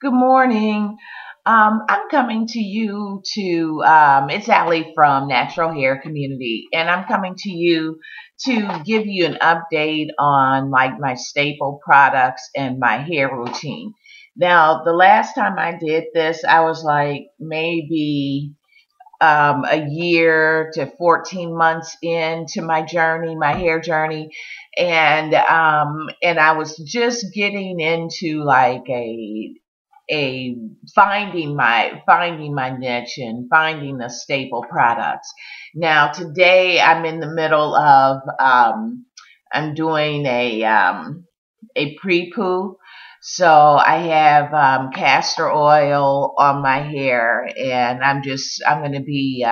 Good morning. I'm coming to you it's Allie from Natural Hair Community, and I'm coming to you to give you an update on like my staple products and my hair routine. Now, the last time I did this, I was like maybe a year to 14 months into my journey, my hair journey. And I was just getting into like a finding my niche and finding the staple products. Now today I'm in the middle of I'm doing a pre-poo. So I have castor oil on my hair, and I'm going to be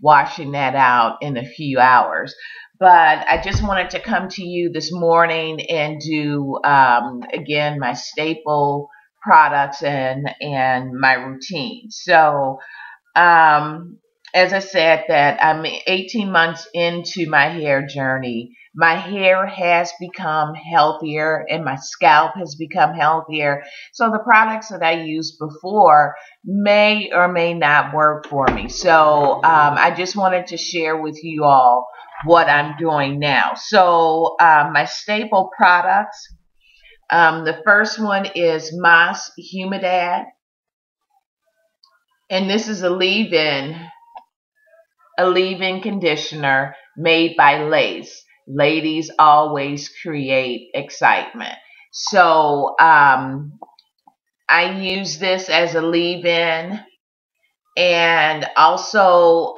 washing that out in a few hours. But I just wanted to come to you this morning and do again my staple products and my routine. So as I said, that I'm 18 months into my hair journey. My hair has become healthier and my scalp has become healthier. So the products that I used before may or may not work for me. So I just wanted to share with you all what I'm doing now. So my staple products, the first one is Mas Humidad, and this is a leave-in conditioner made by Lace. Ladies always create excitement. So I use this as a leave-in, and also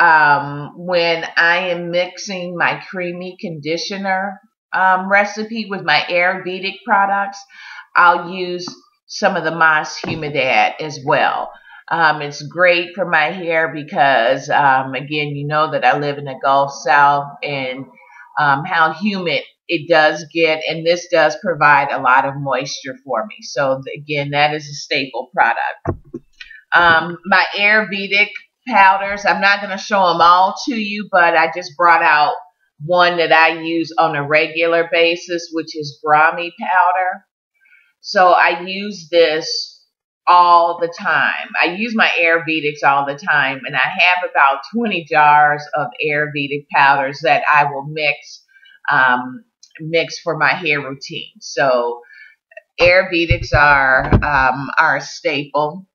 when I am mixing my creamy conditioner recipe with my Ayurvedic products, I'll use some of the Mas Humidad as well. It's great for my hair because, again, you know that I live in the Gulf South, and how humid it does get, and this does provide a lot of moisture for me. So, again, that is a staple product. My Ayurvedic powders, I'm not going to show them all to you, but I just brought out one that I use on a regular basis, which is Brahmi powder. So I use this all the time. I use my Ayurvedics all the time, and I have about 20 jars of Ayurvedic powders that I will mix for my hair routine. So Ayurvedics are a staple.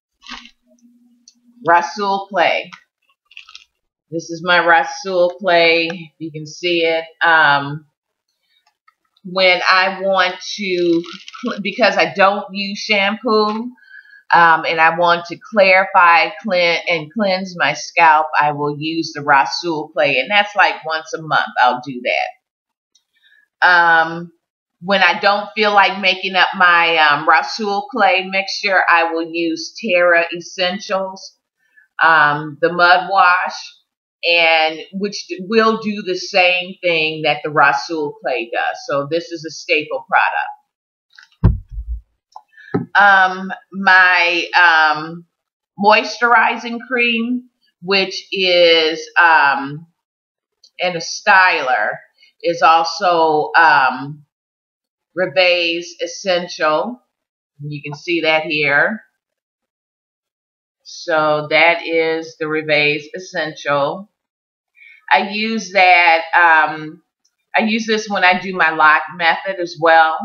Rasool clay. This is my Rasool clay. You can see it. When I want to, because I don't use shampoo, and I want to clarify, cleanse my scalp, I will use the Rasool clay, and that's like once a month I'll do that. When I don't feel like making up my Rasool clay mixture, I will use Terra Essentials, the mud wash, and which will do the same thing that the Rasool clay does. So this is a staple product. My moisturizing cream, which is and a styler, is also Reveille Essential. You can see that here. So that is the Reveille Essential. I use that. I use this when I do my lock method as well,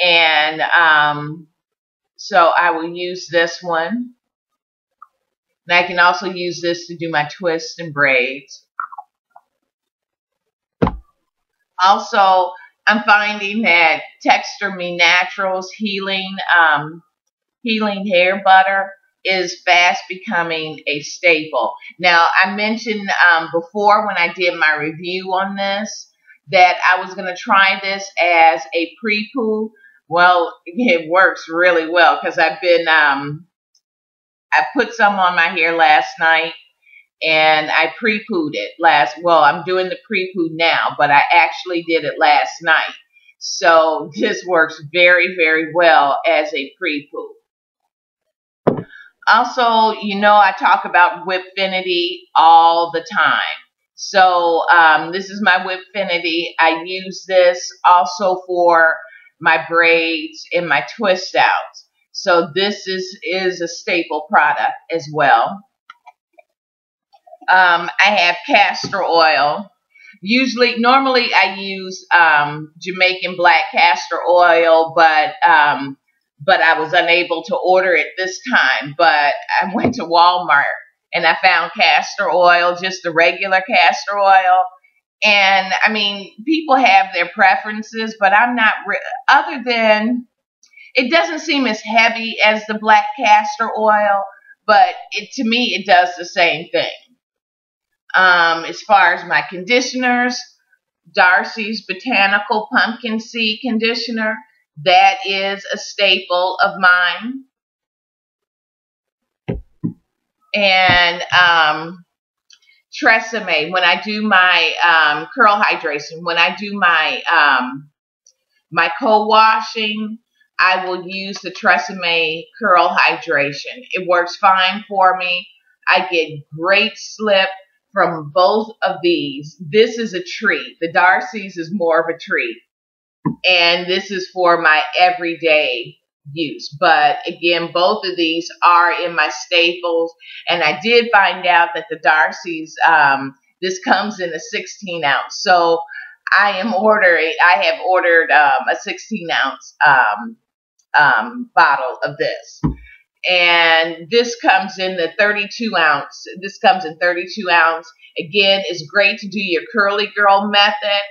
and so I will use this one. And I can also use this to do my twists and braids. Also, I'm finding that Texture Me Naturals healing hair butter is fast becoming a staple. Now, I mentioned before when I did my review on this that I was going to try this as a pre-poo. Well, it works really well because I put some on my hair last night, and I pre-pooed it well, I'm doing the pre-poo now, but I actually did it last night. So this works very, very well as a pre-poo. Also, you know, I talk about Whipfinity all the time. So this is my Whipfinity. I use this also for my braids and my twist outs. So this is a staple product as well. I have castor oil. Normally I use Jamaican black castor oil, but I was unable to order it this time. But I went to Walmart and I found castor oil, just the regular castor oil. And I mean, people have their preferences, but I'm not. Other than it doesn't seem as heavy as the black castor oil, but to me it does the same thing. As far as my conditioners, Darcy's Botanical Pumpkin Seed Conditioner, that is a staple of mine. And Tresemme, when I do my curl hydration, when I do my co-washing, I will use the Tresemme curl hydration. It works fine for me. I get great slip from both of these. This is a treat. The Darcy's is more of a treat. And this is for my everyday use. But again, both of these are in my staples. And I did find out that the Darcy's, this comes in a 16 ounce. So I have ordered a 16 ounce bottle of this. And this comes in the 32 ounce. This comes in 32 ounce. Again, it's great to do your curly girl method.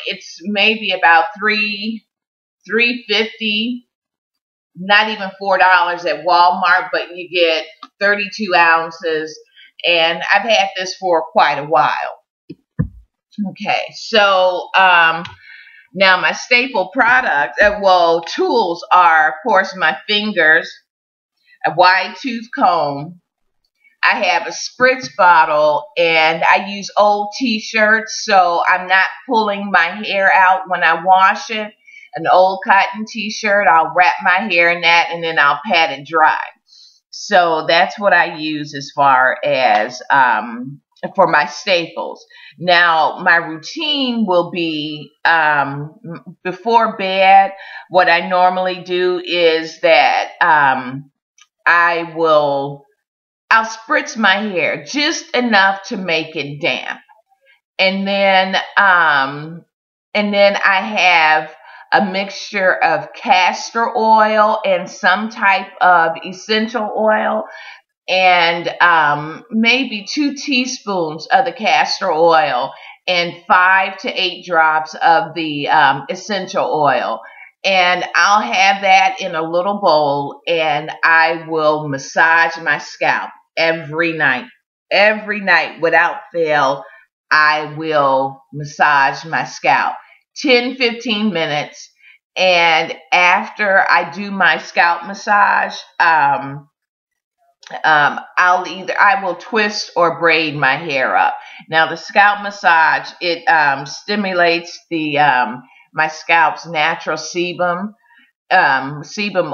It's maybe about $3.50, not even $4 at Walmart, but you get 32 ounces. And I've had this for quite a while. Okay, so now my staple product, tools are, of course, my fingers, a wide tooth comb. I have a spritz bottle, and I use old t-shirts, so I'm not pulling my hair out when I wash it. An old cotton t-shirt, I'll wrap my hair in that, and then I'll pat it dry. So that's what I use as far as for my staples. Now, my routine will be before bed. What I normally do is that I'll spritz my hair just enough to make it damp, and then I have a mixture of castor oil and some type of essential oil, and maybe 2 teaspoons of the castor oil and 5 to 8 drops of the essential oil. And I'll have that in a little bowl, and I will massage my scalp every night. Every night, without fail, I will massage my scalp 10-15 minutes. And after I do my scalp massage, I will twist or braid my hair up. Now, the scalp massage, it stimulates my scalp's natural sebum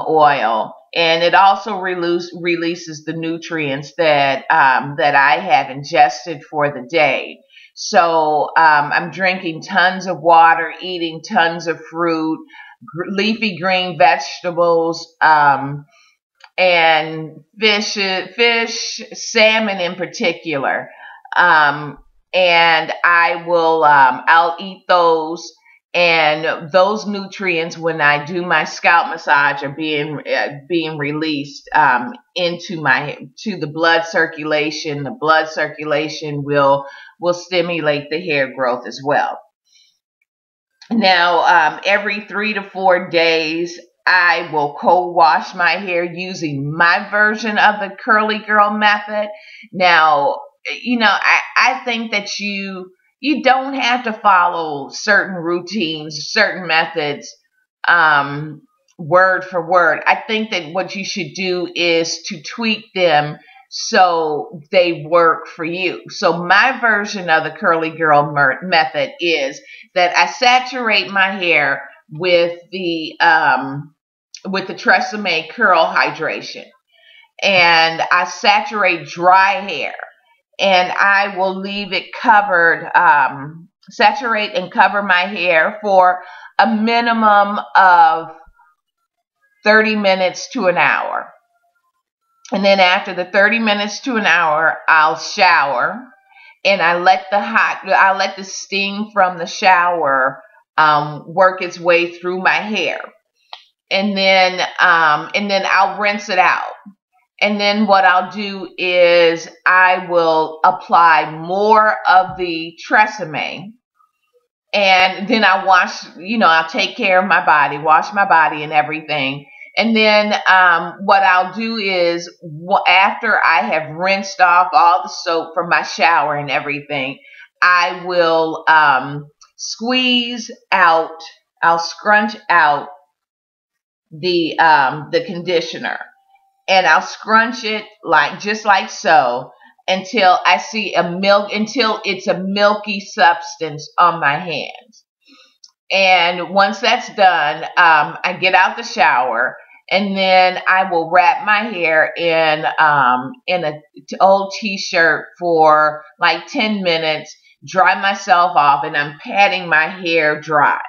oil, and it also releases the nutrients that I have ingested for the day. So I'm drinking tons of water, eating tons of fruit, leafy green vegetables, and fish, salmon in particular. And I'll eat those. And those nutrients, when I do my scalp massage, are being released to the blood circulation. The blood circulation will stimulate the hair growth as well. Now, every 3 to 4 days, I will co-wash my hair using my version of the curly girl method. Now, I think that you don't have to follow certain routines, certain methods, word for word. I think that what you should do is to tweak them so they work for you. So my version of the curly girl method is that I saturate my hair with the Tresemme curl hydration, and I saturate dry hair. And I will leave it covered, saturate and cover my hair for a minimum of 30 minutes to an hour. And then after the 30 minutes to an hour, I'll shower, and I let the steam from the shower work its way through my hair. And then I'll rinse it out. And then what I'll do is I will apply more of the Tresemme, and then I'll I'll take care of my body, wash my body and everything. And then what I'll do is after I have rinsed off all the soap from my shower and everything, I will I'll scrunch out the conditioner, and I'll scrunch it just like so until until it's a milky substance on my hands. And once that's done, I get out the shower, and then I will wrap my hair in an old t-shirt for like 10 minutes, dry myself off, and I'm patting my hair dry.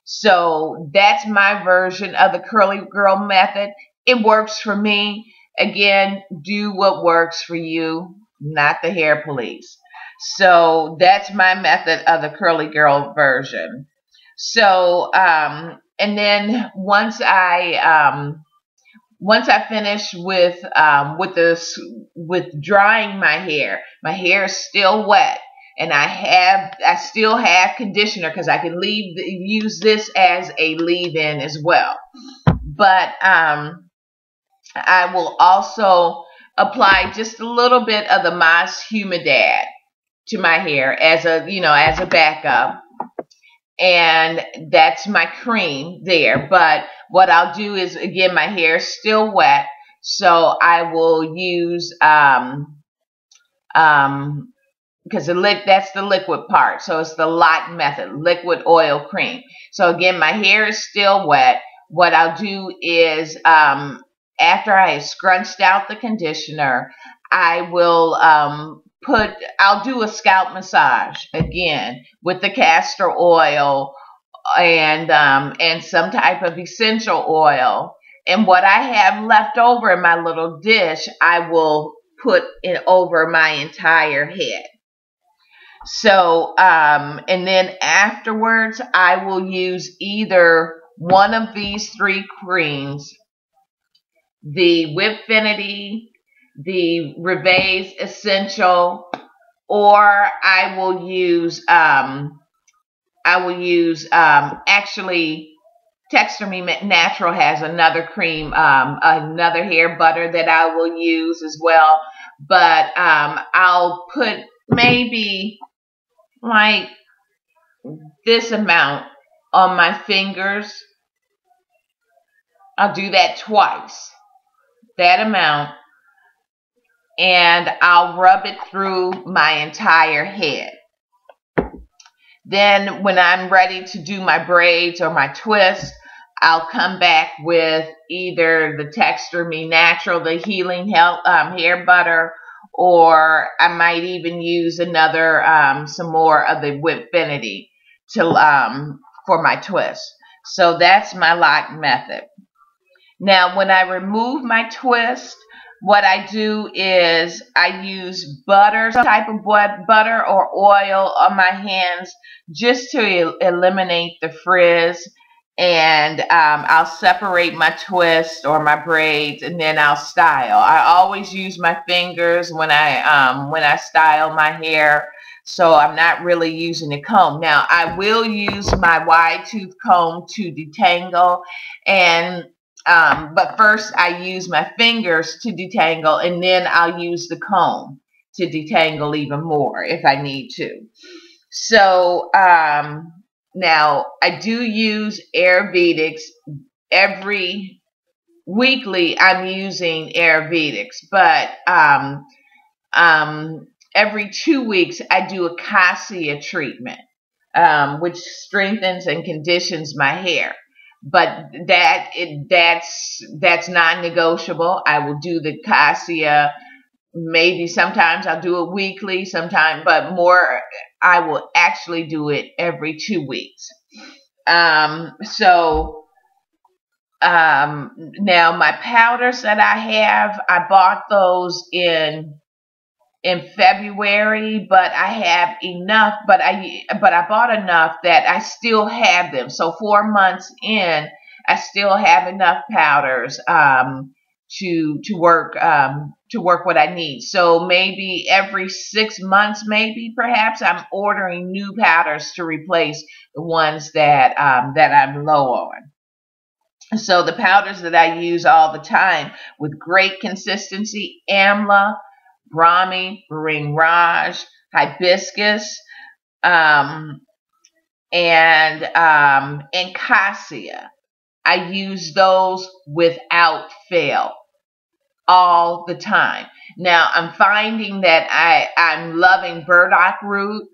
So that's my version of the curly girl method. It works for me. Again, do what works for you, not the hair police. So that's my method of the curly girl version. So, and then once I finish with drying my hair is still wet, and I still have conditioner because I can use this as a leave-in as well. But I will also apply just a little bit of the Mas Humedad to my hair as a backup. And that's my cream there. But what I'll do is, again, my hair is still wet, so I will use because that's the liquid part. So it's the LOT method, liquid oil cream. So again, my hair is still wet. What I'll do is after I have scrunched out the conditioner, I will I'll do a scalp massage again with the castor oil and some type of essential oil. And what I have left over in my little dish, I will put it over my entire head. So, and then afterwards, I will use either one of these three creams, the Whipfinity, the Revaze Essential, or I will use actually Texture Me Natural has another cream, another hair butter that I will use as well. But I'll put maybe like this amount on my fingers. I'll do that twice, that amount, and I'll rub it through my entire head. Then when I'm ready to do my braids or my twist, I'll come back with either the Texture Me Natural, the Healing hair butter, or I might even use some more of the Whipfinity for my twist. So that's my LOT method. Now, when I remove my twist, what I do is I use butter, some type of butter or oil on my hands just to eliminate the frizz. And I'll separate my twist or my braids, and then I'll style. I always use my fingers when I style my hair, so I'm not really using a comb. Now, I will use my wide tooth comb to detangle, but first I use my fingers to detangle, and then I'll use the comb to detangle even more if I need to. So, now, I do use Ayurvedics every weekly. I'm using Ayurvedics, but every 2 weeks I do a cassia treatment, which strengthens and conditions my hair. But that's non-negotiable. I will do the cassia. Maybe sometimes I'll do it weekly, but more, I will actually do it every 2 weeks. So Now my powders that I have, I bought those in February, but I have enough, but I bought enough that I still have them. So 4 months in, I still have enough powders to work what I need. So maybe every 6 months, maybe perhaps I'm ordering new powders to replace the ones that I'm low on. So the powders that I use all the time with great consistency: Amla, Brahmi, Bring Raj, Hibiscus, um, and Cassia. I use those without fail all the time. Now I'm finding that I'm loving burdock root.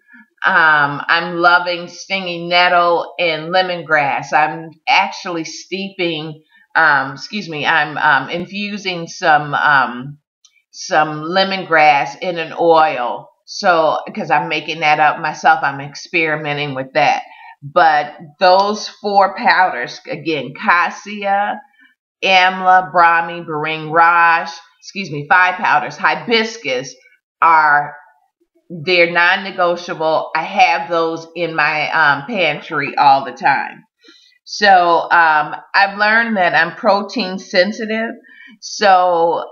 I'm loving stinging nettle and lemongrass. I'm actually steeping. I'm infusing some lemongrass in an oil. So, because I'm making that up myself, I'm experimenting with that. But those 4 powders, again: Cassia, Amla, Brahmi, Bring Raj, 5 powders, Hibiscus, are they're non-negotiable. I have those in my pantry all the time. So I've learned that I'm protein sensitive. So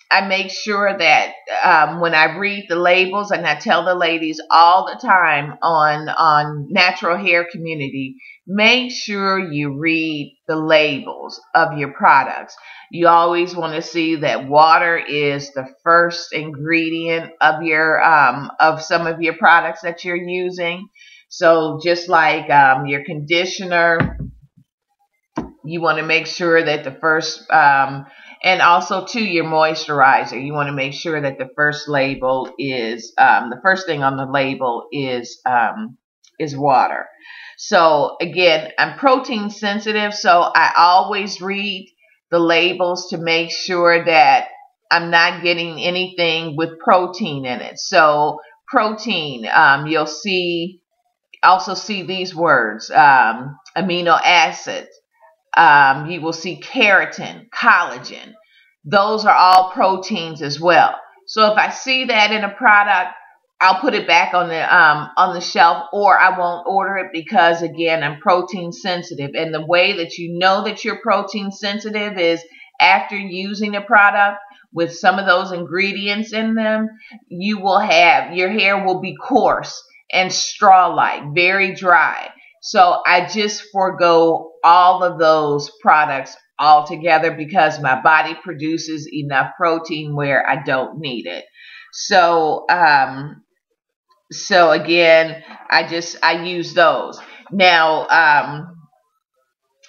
I make sure that when I read the labels, and I tell the ladies all the time on Natural Hair Community, make sure you read the labels of your products. You always want to see that water is the first ingredient of your of some of your products that you're using. So just like your conditioner, you want to make sure that the first, and also too, your moisturizer, you want to make sure that the first label is, the first thing on the label is water. So again, I'm protein sensitive, so I always read the labels to make sure that I'm not getting anything with protein in it. So protein, you'll also see these words: amino acids. You will see keratin, collagen. Those are all proteins as well. So if I see that in a product, I'll put it back on the shelf, or I won't order it, because again, I'm protein sensitive. And the way that you know that you're protein sensitive is after using a product with some of those ingredients in them, your hair will be coarse and straw-like, very dry. So I just forego all of those products altogether because my body produces enough protein where I don't need it. So so again, I use those. Now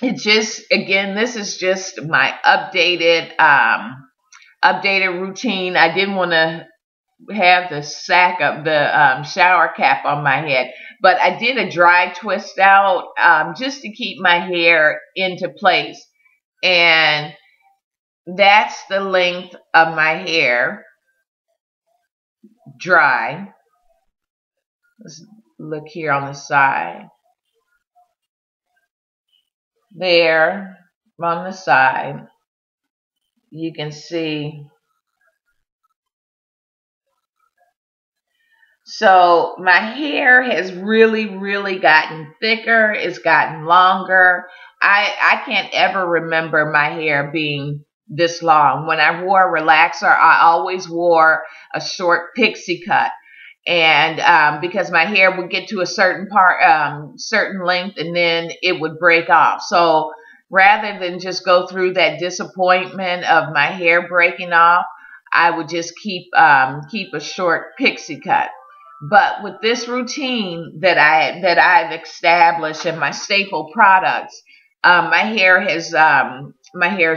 this is just my updated routine. I didn't want to have the sack of the shower cap on my head, but I did a dry twist out just to keep my hair into place. And that's the length of my hair dry. Let's look here on the side. There on the side, you can see. So my hair has really gotten thicker. It's gotten longer. I can't ever remember my hair being this long. When I wore a relaxer, I always wore a short pixie cut. And because my hair would get to a certain length, and then it would break off. So rather than just go through that disappointment of my hair breaking off, I would just keep a short pixie cut. But with this routine that I've established in my staple products, my hair has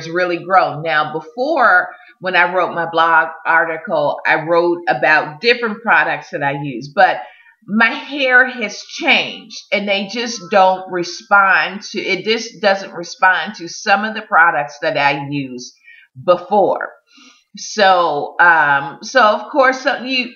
really grown. Now, before, when I wrote my blog article, I wrote about different products that I use, but my hair has changed, and they just don't respond to it. Just doesn't respond to some of the products that I used before. So, so of course,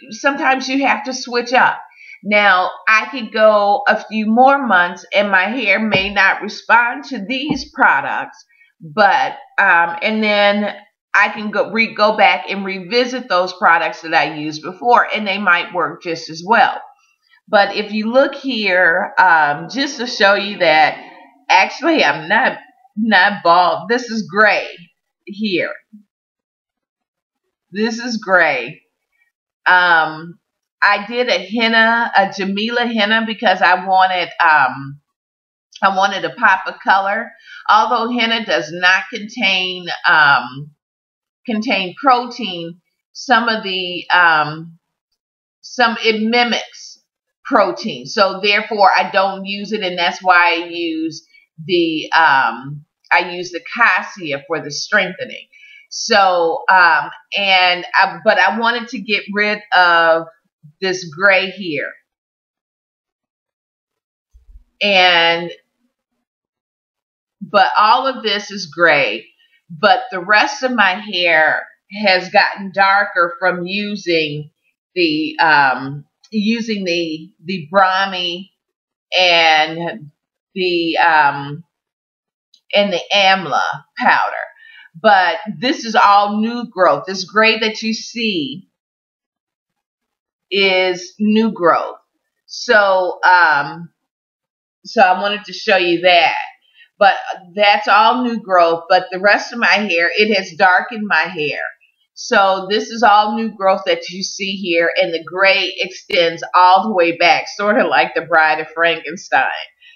sometimes you have to switch up. Now, I could go a few more months and my hair may not respond to these products, But and then I can go back and revisit those products that I used before, and they might work just as well. But if you look here, just to show you that actually I'm not bald. This is gray here. This is gray. Um, I did a henna, a Jamila henna, because I wanted a pop of color. Although henna does not contain protein, some of the some it mimics protein. So therefore I don't use it, and that's why I use the cassia for the strengthening. So but I wanted to get rid of this gray here. And but all of this is gray, but the rest of my hair has gotten darker from using the Brahmi and the amla powder. But this is all new growth. This gray that you see is new growth. So so I wanted to show you that. But that's all new growth. But the rest of my hair, it has darkened my hair. So this is all new growth that you see here, and the gray extends all the way back, sort of like the Bride of Frankenstein.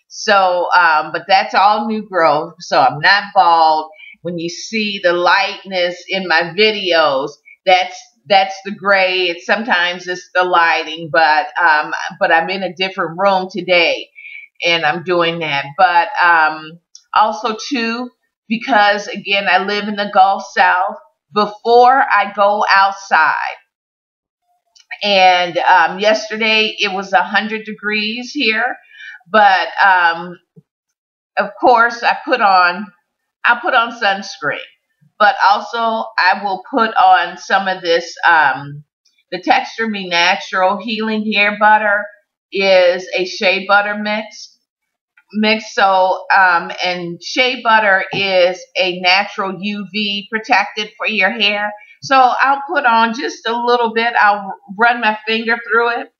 So, but that's all new growth. So I'm not bald. When you see the lightness in my videos, that's the gray. Sometimes it's the lighting, but I'm in a different room today, and I'm doing that. But also too, because again I live in the Gulf South, before I go outside, and yesterday it was 100 degrees here, but of course I put on sunscreen, but also I will put on some of this the Texture Me Natural Healing Hair Butter is a shea butter mix. So and shea butter is a natural UV protected for your hair. So I'll put on just a little bit. I'll run my finger through it,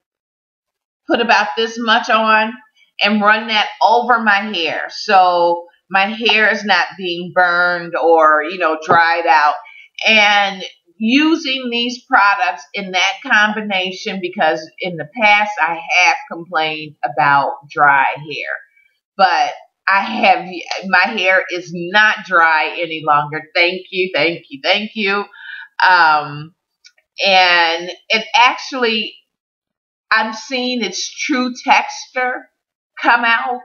put about this much on, and run that over my hair, so my hair is not being burned or dried out. And using these products in that combination, because in the past I have complained about dry hair, but my hair is not dry any longer. Thank you, thank you, thank you. Um, and it actually, I'm seeing its true texture come out.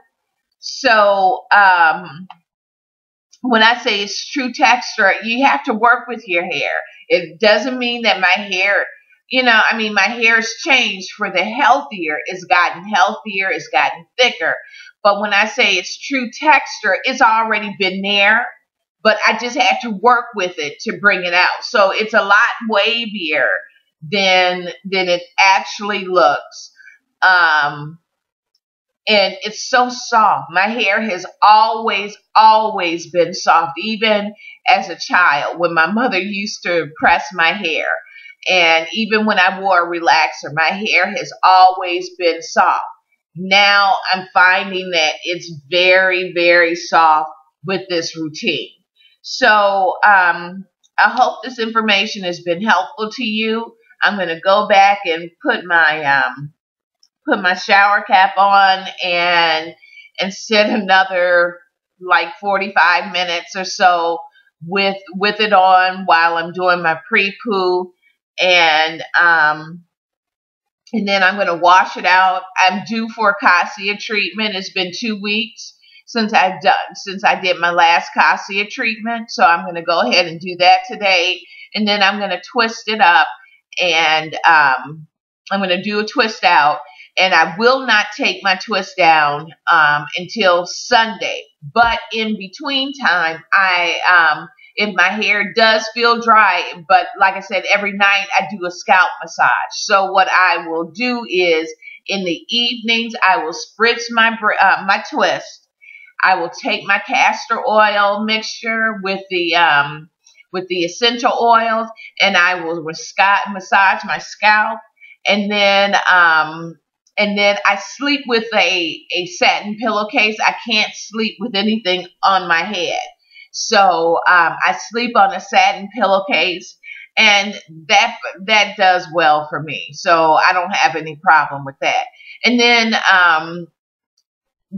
So when I say it's true texture, you have to work with your hair. It doesn't mean that my hair, my hair's changed for the healthier. It's gotten healthier. It's gotten thicker. But when I say it's true texture, it's already been there, but I just had to work with it to bring it out. So it's a lot wavier than it actually looks. And it's so soft. My hair has always been soft, even as a child when my mother used to press my hair. And even when I wore a relaxer, my hair has always been soft. Now I'm finding that it's very, very soft with this routine. So I hope this information has been helpful to you. I'm going to go back and put my shower cap on and sit another like 45 minutes or so with it on while I'm doing my pre-poo, and then I'm going to wash it out. I'm due for a cassia treatment. It's been 2 weeks since I did my last cassia treatment, so I'm going to go ahead and do that today, and then I'm going to twist it up, and I'm going to do a twist out. And I will not take my twist down until Sunday. But in between time, if my hair does feel dry, but like I said, every night I do a scalp massage. So what I will do is in the evenings I will spritz my twist, I will take my castor oil mixture with the essential oils, and I will massage my scalp, and then I sleep with a satin pillowcase. I can't sleep with anything on my head. So I sleep on a satin pillowcase, and that does well for me. So I don't have any problem with that. And then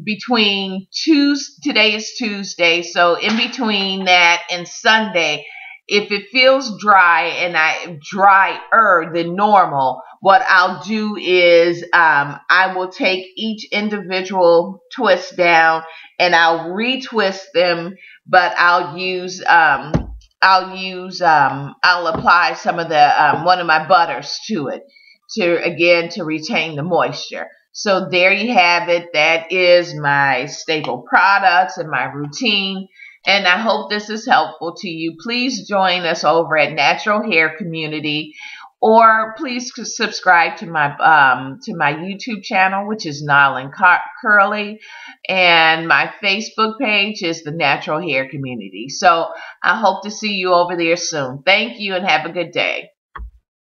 between today is Tuesday, so in between that and Sunday, if it feels dry and I drier than normal, what I'll do is I will take each individual twist down and I'll retwist them, but I'll apply some of the one of my butters to it to retain the moisture. So there you have it. That is my staple products and my routine. And I hope this is helpful to you. Please join us over at Natural Hair Community, or please subscribe to my YouTube channel, which is Nyland Curly, and my Facebook page is the Natural Hair Community. So I hope to see you over there soon. Thank you and have a good day.